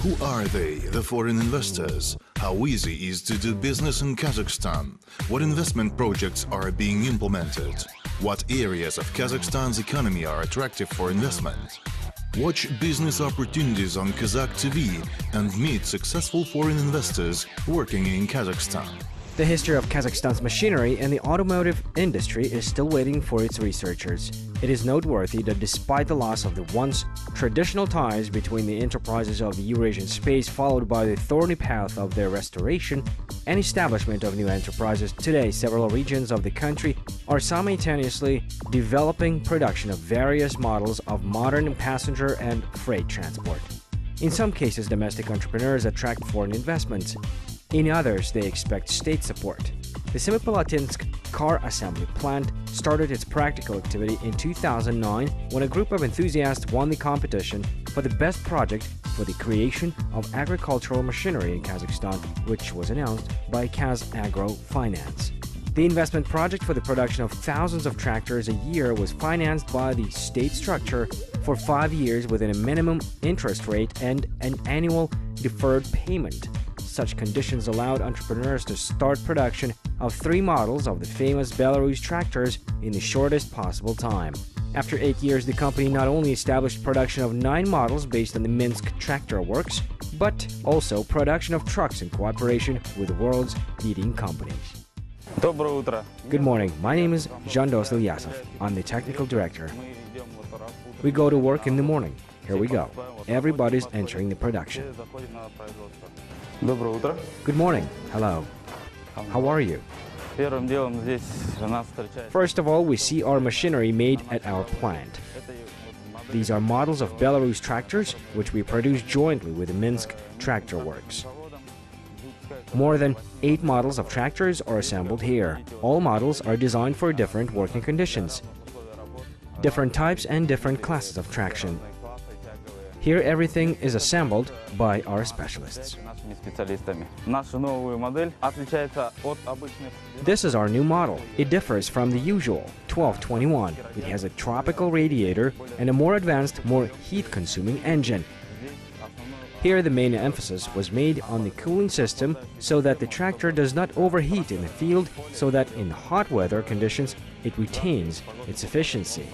Who are they, the foreign investors? How easy is to do business in Kazakhstan? What investment projects are being implemented? What areas of Kazakhstan's economy are attractive for investment? Watch business opportunities on Kazakh TV and meet successful foreign investors working in Kazakhstan. The history of Kazakhstan's machinery and the automotive industry is still waiting for its researchers. It is noteworthy that despite the loss of the once traditional ties between the enterprises of the Eurasian space, followed by the thorny path of their restoration and establishment of new enterprises, today several regions of the country are simultaneously developing production of various models of modern passenger and freight transport. In some cases, domestic entrepreneurs attract foreign investments. In others, they expect state support. The Semipalatinsk car assembly plant started its practical activity in 2009 when a group of enthusiasts won the competition for the best project for the creation of agricultural machinery in Kazakhstan, which was announced by Kazagro Finance. The investment project for the production of thousands of tractors a year was financed by the state structure for 5 years within a minimum interest rate and an annual deferred payment. Such conditions allowed entrepreneurs to start production of 3 models of the famous Belarus tractors in the shortest possible time. After 8 years, the company not only established production of 9 models based on the Minsk Tractor Works, but also production of trucks in cooperation with the world's leading companies. Good morning, my name is Jandos Ilyasov. I'm the technical director. We go to work in the morning. Here we go. Everybody's entering the production. Good morning. Hello. How are you? First of all, we see our machinery made at our plant. These are models of Belarus tractors, which we produce jointly with the Minsk Tractor Works. More than 8 models of tractors are assembled here. All models are designed for different working conditions, different types and different classes of traction. Here everything is assembled by our specialists. This is our new model. It differs from the usual 1221. It has a tropical radiator and a more advanced, more heat-consuming engine. Here the main emphasis was made on the cooling system so that the tractor does not overheat in the field, so that in hot weather conditions it retains its efficiency.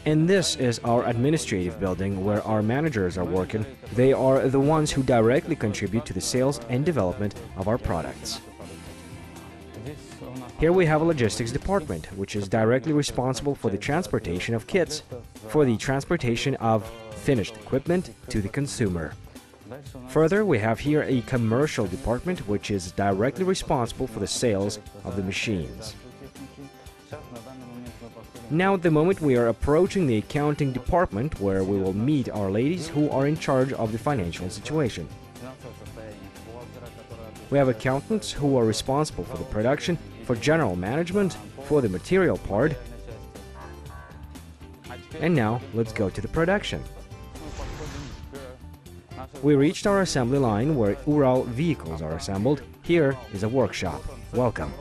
And this is our administrative building where our managers are working. They are the ones who directly contribute to the sales and development of our products. Here we have a logistics department, which is directly responsible for the transportation of kits, for the transportation of finished equipment to the consumer. Further, we have here a commercial department, which is directly responsible for the sales of the machines. Now at the moment we are approaching the accounting department, where we will meet our ladies who are in charge of the financial situation. We have accountants who are responsible for the production, for general management, for the material part. And now let's go to the production. We reached our assembly line where Ural vehicles are assembled. Here is a workshop. Welcome.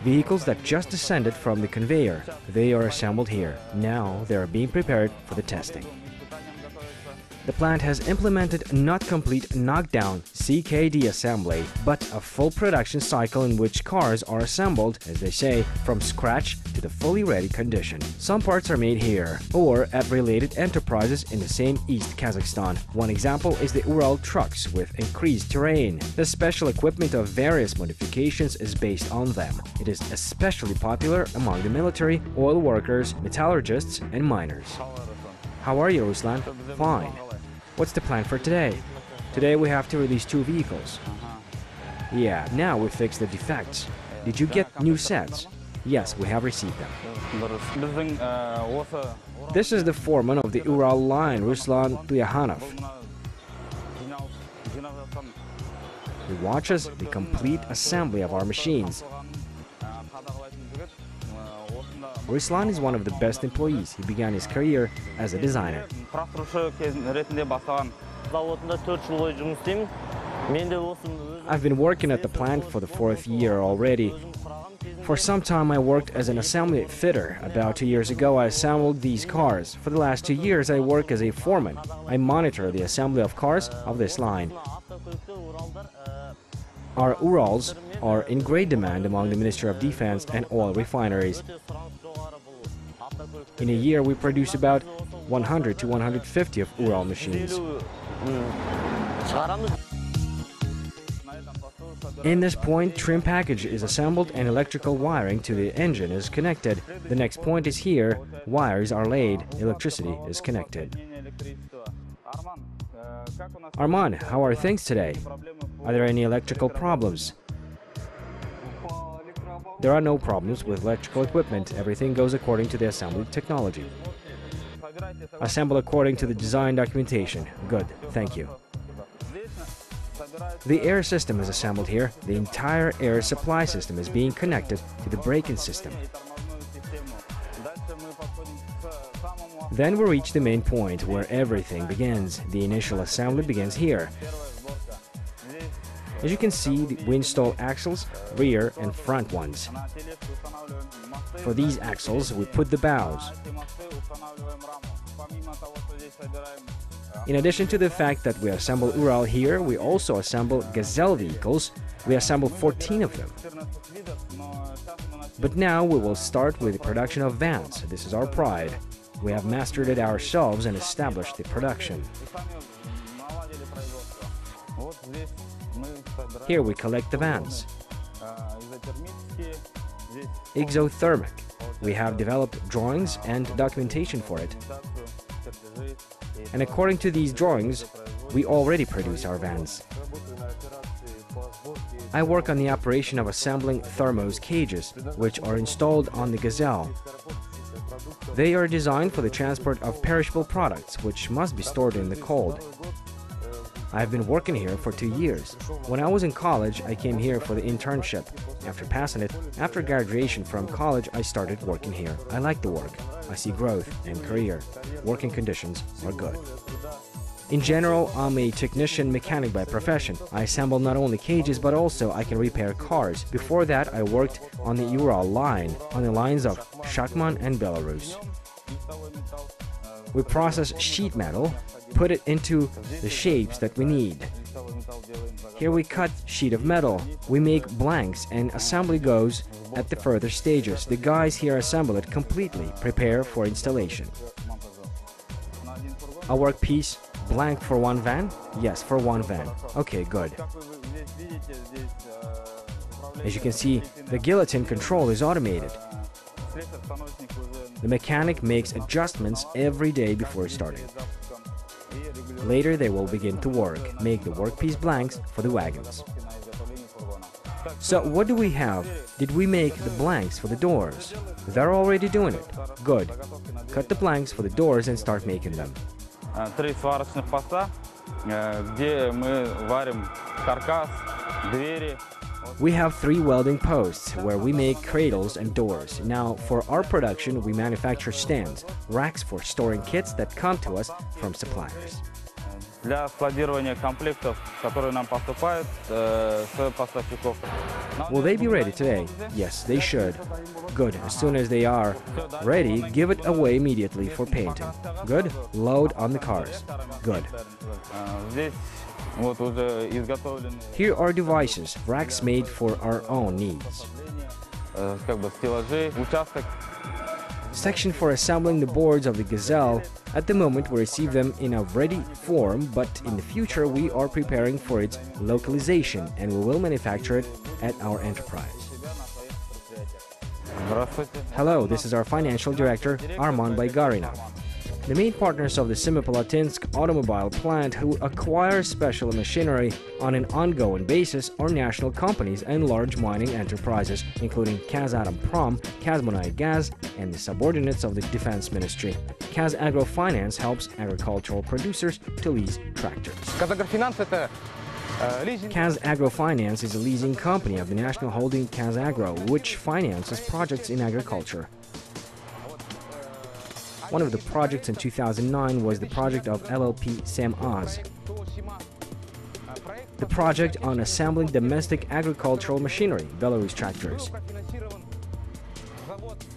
Vehicles that just descended from the conveyor. They are assembled here. Now they are being prepared for the testing. The plant has implemented not complete knockdown CKD assembly, but a full production cycle in which cars are assembled, as they say, from scratch to the fully ready condition. Some parts are made here, or at related enterprises in the same East Kazakhstan. One example is the Ural trucks with increased terrain. The special equipment of various modifications is based on them. It is especially popular among the military, oil workers, metallurgists and miners. How are you, Ruslan? Fine. What's the plan for today? Today we have to release 2 vehicles. Yeah, now we fix the defects. Did you get new sets? Yes, we have received them. This is the foreman of the Ural line, Ruslan Tuyahanov. He watches the complete assembly of our machines. Ruslan is one of the best employees. He began his career as a designer. I've been working at the plant for the 4th year already. For some time I worked as an assembly fitter. About 2 years ago I assembled these cars. For the last 2 years I work as a foreman. I monitor the assembly of cars of this line. Our Urals are in great demand among the Ministry of Defense and oil refineries. In a year we produce about 100 to 150 of Ural machines. In this point, trim package is assembled and electrical wiring to the engine is connected. The next point is here, wires are laid, electricity is connected. Arman, how are things today? Are there any electrical problems? There are no problems with electrical equipment, everything goes according to the assembly technology. Assemble according to the design documentation. Good, thank you. The air system is assembled here. The entire air supply system is being connected to the braking system. Then we reach the main point where everything begins. The initial assembly begins here. As you can see, we install axles, rear and front ones. For these axles, we put the bows. In addition to the fact that we assemble Ural here, we also assemble Gazelle vehicles. We assemble 14 of them. But now we will start with the production of vans. This is our pride. We have mastered it ourselves and established the production. Here we collect the vans. Exothermic. We have developed drawings and documentation for it. And according to these drawings, we already produce our vans. I work on the operation of assembling thermos cages, which are installed on the Gazelle. They are designed for the transport of perishable products, which must be stored in the cold. I have been working here for 2 years. When I was in college, I came here for the internship. After passing it, after graduation from college, I started working here. I like the work. I see growth and career. Working conditions are good. In general, I'm a technician mechanic by profession. I assemble not only cages, but also I can repair cars. Before that, I worked on the Ural line, on the lines of Shakhman and Belarus. We process sheet metal, put it into the shapes that we need. Here we cut sheet of metal, we make blanks and assembly goes at the further stages. The guys here assemble it completely, prepare for installation. A work piece, blank for one van? Yes, for one van. Okay, good. As you can see, the guillotine control is automated. The mechanic makes adjustments every day before starting. Later they will begin to work, make the workpiece blanks for the wagons. So what do we have? Did we make the blanks for the doors? They're already doing it. Good. Cut the blanks for the doors and start making them. 3 сварочных поста, где мы варим каркас, двери. We have 3 welding posts where we make cradles and doors. Now, for our production, we manufacture stands, racks for storing kits that come to us from suppliers. Для складирования комплектов, которые нам поступают с поставщиков. Will they be ready today? Yes, they should. Good. As soon as they are ready, give it away immediately for painting. Good. Load on the cars. Good. Here are devices, racks made for our own needs. Section for assembling the boards of the Gazelle. At the moment we receive them in a ready form, but in the future we are preparing for its localization and we will manufacture it at our enterprise. Hello, this is our financial director, Arman Baygarinov. The main partners of the Semipalatinsk automobile plant who acquire special machinery on an ongoing basis are national companies and large mining enterprises, including Kazatomprom, Kazmunay Gaz, and the subordinates of the Defense Ministry. Kaz Agro Finance helps agricultural producers to lease tractors. Kaz Agro Finance is a leasing company of the national holding Kaz Agro, which finances projects in agriculture. One of the projects in 2009 was the project of LLP Sem Az. the project on assembling domestic agricultural machinery, Belarus tractors.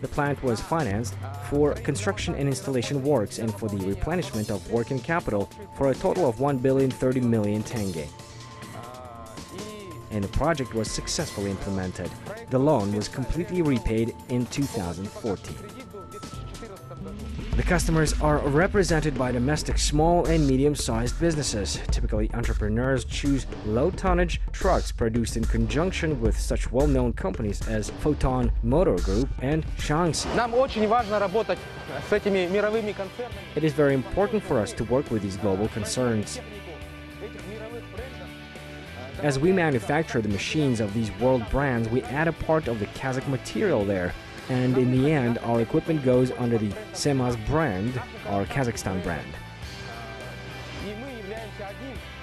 The plant was financed for construction and installation works and for the replenishment of working capital for a total of 1,030 million tenge. And the project was successfully implemented. The loan was completely repaid in 2014. The customers are represented by domestic small and medium-sized businesses. Typically, entrepreneurs choose low-tonnage trucks produced in conjunction with such well-known companies as Photon Motor Group and Shaanxi. It is very important for us to work with these global concerns. As we manufacture the machines of these world brands, we add a part of the Kazakh material there. And in the end, our equipment goes under the Semaz brand, our Kazakhstan brand.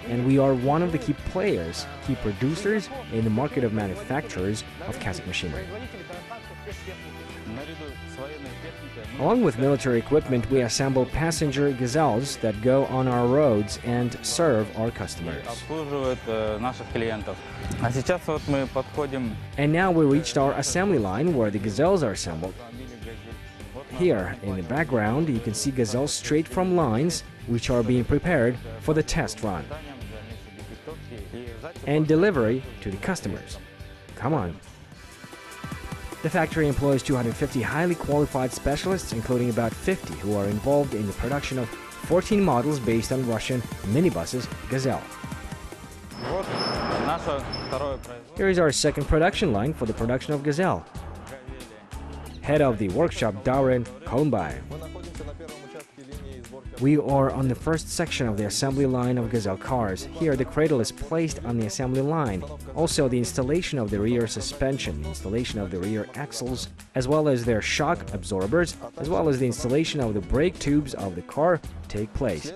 And we are one of the key players, key producers in the market of manufacturers of Kazakh machinery. Along with military equipment, we assemble passenger gazelles that go on our roads and serve our customers. And now we reached our assembly line where the gazelles are assembled. Here, in the background, you can see gazelles straight from lines, which are being prepared for the test run and delivery to the customers. Come on. The factory employs 250 highly qualified specialists, including about 50 who are involved in the production of 14 models based on Russian minibuses Gazelle. Here is our second production line for the production of Gazelle. Head of the workshop, Darren Kolmbayev. We are on the first section of the assembly line of Gazelle cars. Here, the cradle is placed on the assembly line. Also, the installation of the rear suspension, the installation of the rear axles, as well as their shock absorbers, as well as the installation of the brake tubes of the car take place.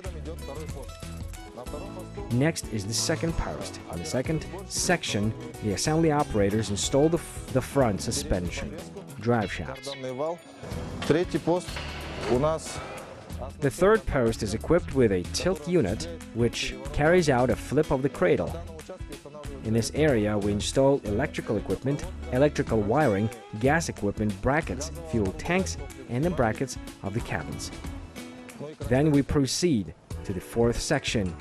Next is the second post. On the second section, the assembly operators install the front suspension, drive shafts. The third post is equipped with a tilt unit, which carries out a flip of the cradle. In this area, we install electrical equipment, electrical wiring, gas equipment, brackets, fuel tanks, and the brackets of the cabins. Then we proceed to the fourth section.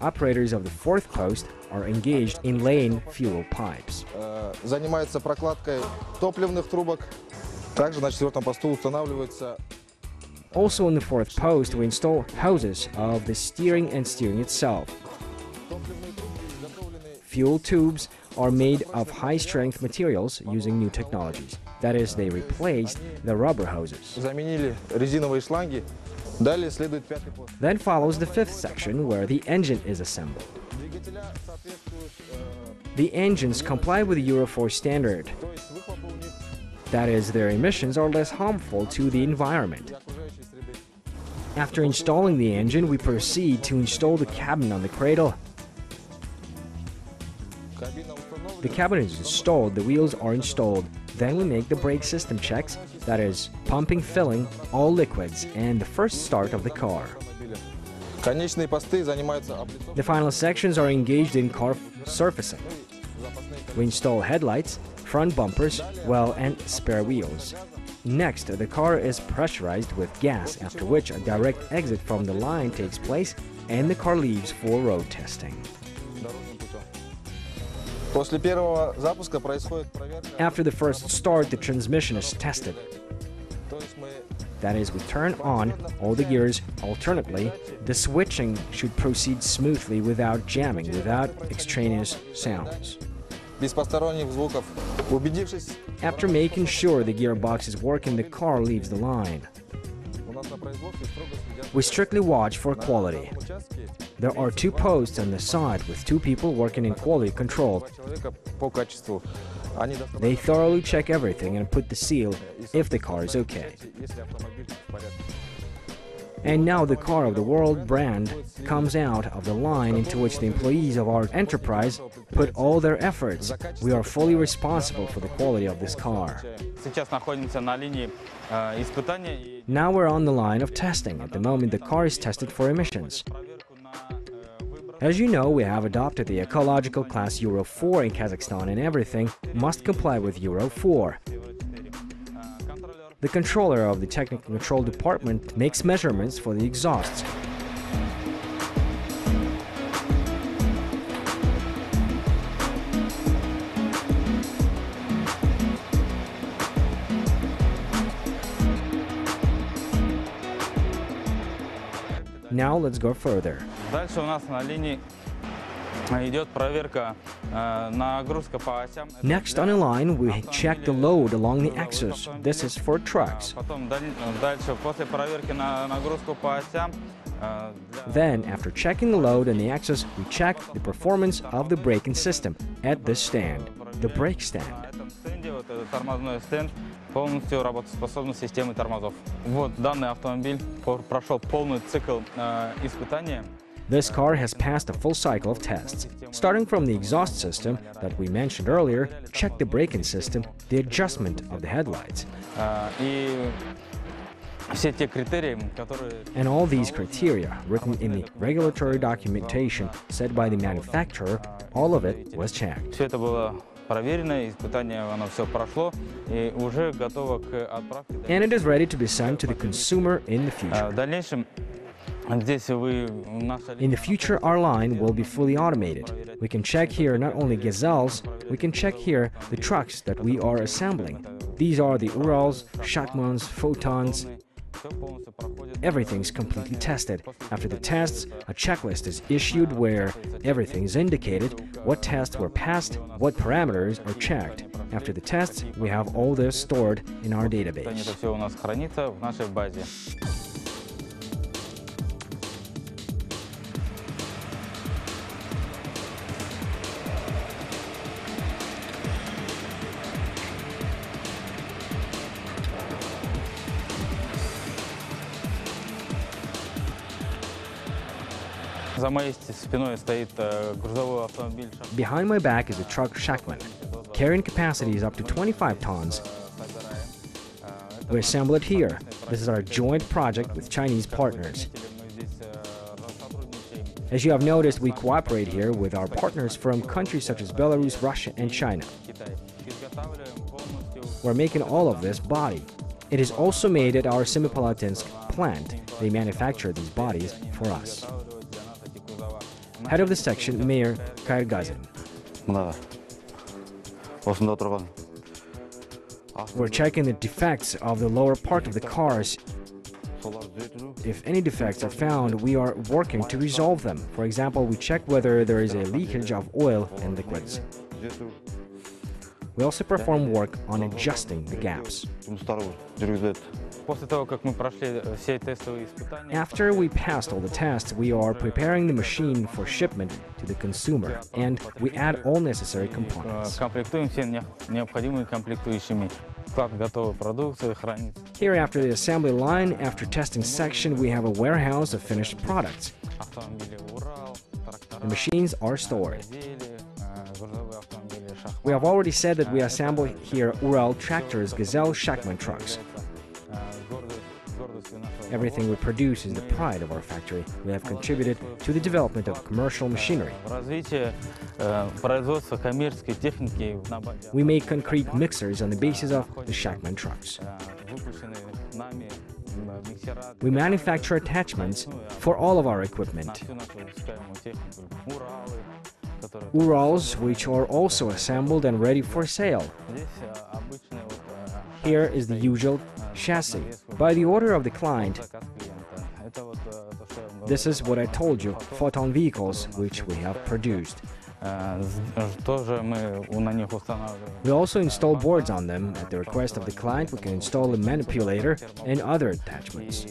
Operators of the fourth post are engaged in laying fuel pipes. Also on the fourth post, we install hoses of the steering and steering itself. Fuel tubes are made of high-strength materials using new technologies. That is, they replaced the rubber hoses. Then follows the fifth section, where the engine is assembled. The engines comply with the Euro 4 standard. That is, their emissions are less harmful to the environment. After installing the engine, we proceed to install the cabin on the cradle. The cabin is installed, the wheels are installed. Then we make the brake system checks, that is, pumping, filling all liquids, and the first start of the car. The final sections are engaged in car surfacing. We install headlights, front bumpers, well, and spare wheels. Next, the car is pressurized with gas, after which a direct exit from the line takes place and the car leaves for road testing. After the first start, the transmission is tested. That is, we turn on all the gears alternately. The switching should proceed smoothly without jamming, without extraneous sounds. After making sure the gearbox is working, the car leaves the line. We strictly watch for quality. There are 2 posts on the side with 2 people working in quality control. They thoroughly check everything and put the seal if the car is okay. And now the car of the world brand comes out of the line into which the employees of our enterprise put all their efforts. We are fully responsible for the quality of this car. Now we're on the line of testing. At the moment, the car is tested for emissions. As you know, we have adopted the ecological class Euro 4 in Kazakhstan, and everything must comply with Euro 4. The controller of the technical control department makes measurements for the exhausts. Now let's go further. Дальше у нас на линии идет проверка нагрузка по осям. Next on the line, we check the load along the axis. This is for trucks. Потом дальше после проверки на нагрузку по осям. Then, after checking the load and the axis, we check the performance of the braking system at this stand, the brake stand. На этом стенде вот этот тормозной стенд полностью работоспособность системы тормозов. Вот данный автомобиль прошел полный цикл испытания. This car has passed a full cycle of tests, starting from the exhaust system that we mentioned earlier, check the braking system, the adjustment of the headlights. И все те критерии, которые... And all these criteria, written in the regulatory documentation set by the manufacturer, all of it was checked. Все это было проверено, испытание оно все прошло и уже готово к отправке. And it is ready to be sent to the consumer in the future. В дальнейшем здесь вы... In the future, our line will be fully automated. We can check here not only gazelles, we can check here the trucks that we are assembling. These are the Urals, Shakmans, Photons. Everything's completely tested. After the tests, a checklist is issued where everything is indicated, what tests were passed, what parameters are checked. After the tests, we have all this stored in our database. Это все у нас хранится в нашей базе. За моей спиной стоит грузовой автомобиль. Behind my back is a truck Shakman. Carrying capacity is up to 25 tons. We assemble it here. This is our joint project with Chinese partners. As you have noticed, we cooperate here with our partners from countries such as Belarus, Russia, and China. We're making all of this body. It is also made at our Semipalatinsk plant. They manufacture these bodies for us. Head of the section, Mayor Kairgazin. We're checking the defects of the lower part of the cars. If any defects are found, we are working to resolve them. For example, we check whether there is a leakage of oil and liquids. We also perform work on adjusting the gaps. After we passed all the tests, we are preparing the machine for shipment to the consumer, and we add all necessary components. Here, after the assembly line, after testing section, we have a warehouse of finished products. The machines are stored. We have already said that we assemble here Ural tractors, Gazelle, Shakman trucks. Everything we produce is the pride of our factory. We have contributed to the development of commercial machinery. We make concrete mixers on the basis of the Shakman trucks. We manufacture attachments for all of our equipment. Urals, which are also assembled and ready for sale. Here is the usual chassis, by the order of the client. This is what I told you, photon vehicles, which we have produced. We also install boards on them. At the request of the client, we can install a manipulator and other attachments.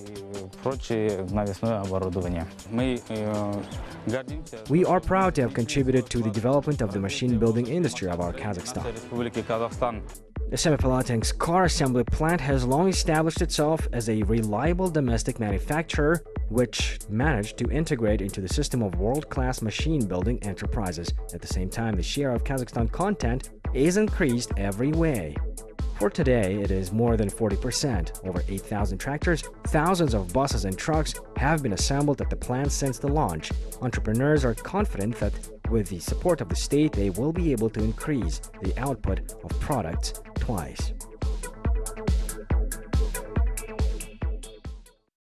We are proud to have contributed to the development of the machine building industry of our Kazakhstan. The Semipalatinsk car assembly plant has long established itself as a reliable domestic manufacturer, which managed to integrate into the system of world-class machine-building enterprises. At the same time, the share of Kazakhstan content is increased every way. For today, it is more than 40%. Over 8,000 tractors, thousands of buses and trucks have been assembled at the plant since the launch. Entrepreneurs are confident that with the support of the state, they will be able to increase the output of products twice.